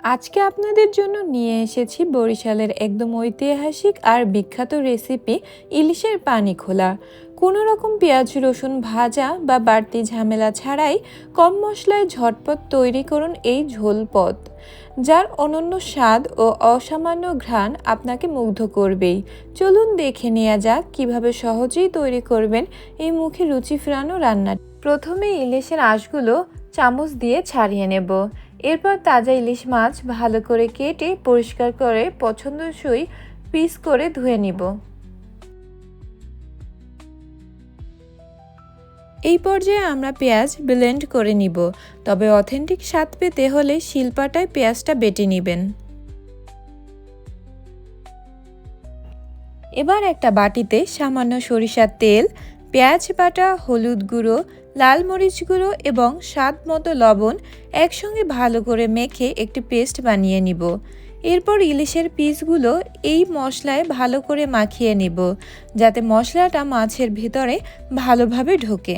আজকে আপনাদের জন্য নিয়ে এসেছি বরিশালের একদম ঐতিহাসিক আর বিখ্যাত রেসিপি ইলিশের পানি খোলা। কোনো রকম পেঁয়াজ রসুন ভাজা বা বাড়তি ঝামেলা ছাড়াই কম মশলায় ঝটপট তৈরি করুন এই ঝোল পদ, যার অনন্য স্বাদ ও অসামান্য ঘ্রাণ আপনাকে মুগ্ধ করবেই। চলুন দেখে নেওয়া যাক কিভাবে সহজেই তৈরি করবেন এই মুখে রুচি ফেরানো রান্না। প্রথমে ইলিশের আঁশগুলো চামচ দিয়ে ছাড়িয়ে নেব। এরপর তাজা ইলিশ মাছ ভালো করে কেটে পরিষ্কার করে পছন্দসই পিস করে ধুয়ে নিব। এই পর্যায়ে আমরা পেঁয়াজ ব্লেন্ড করে নিব, তবে অথেন্টিক স্বাদ পেতে হলে শিলপাটায় পেঁয়াজটা বেটে নেবেন। এবার একটা বাটিতে সামান্য সরিষার তেল, পেঁয়াজ বাটা, হলুদ গুঁড়ো, লাল মরিচ গুঁড়ো এবং স্বাদ মতো লবণ একসঙ্গে ভালো করে মেখে একটি পেস্ট বানিয়ে নিব। এরপর ইলিশের পিসগুলো এই মশলায় ভালো করে মাখিয়ে নিব, যাতে মশলাটা মাছের ভিতরে ভালোভাবে ঢোকে।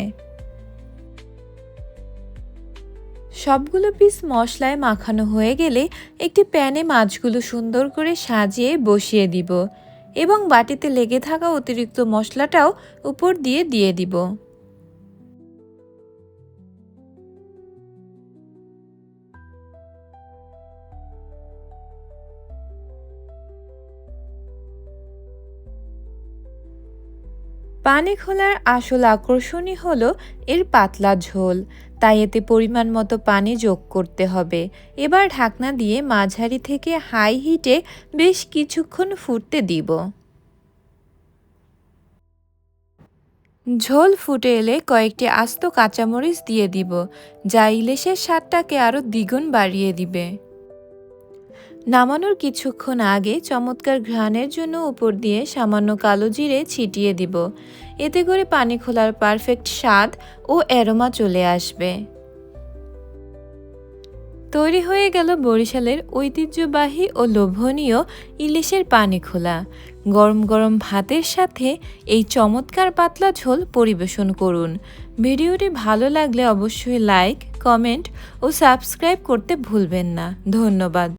সবগুলো পিস মশলায় মাখানো হয়ে গেলে একটি প্যানে মাছগুলো সুন্দর করে সাজিয়ে বসিয়ে দিব এবং বাটিতে লেগে থাকা অতিরিক্ত মশলাটাও উপর দিয়ে দিব। পানি খোলার আসল আকর্ষণই হলো এর পাতলা ঝোল, তাই এতে পরিমাণ মতো পানি যোগ করতে হবে। এবার ঢাকনা দিয়ে মাঝারি থেকে হাই হিটে বেশ কিছুক্ষণ ফুটতে দিব। ঝোল ফুটে এলে কয়েকটি আস্ত কাঁচামরিচ দিয়ে দিব, যা ইলিশের স্বাদটাকে আরও দ্বিগুণ বাড়িয়ে দিবে। নামানোর কিছুক্ষণ আগে চমৎকার ঘ্রাণের জন্য উপর দিয়ে সামান্য কালো জিরে ছিটিয়ে দিব। এতে করে পানি খোলার পারফেক্ট স্বাদ ও অ্যারোমা চলে আসবে। তৈরি হয়ে গেল বরিশালের ঐতিহ্যবাহী ও লোভনীয় ইলিশের পানি খোলা। গরম গরম ভাতের সাথে এই চমৎকার পাতলা ঝোল পরিবেশন করুন। ভিডিওটি ভালো লাগলে অবশ্যই লাইক, কমেন্ট ও সাবস্ক্রাইব করতে ভুলবেন না। ধন্যবাদ।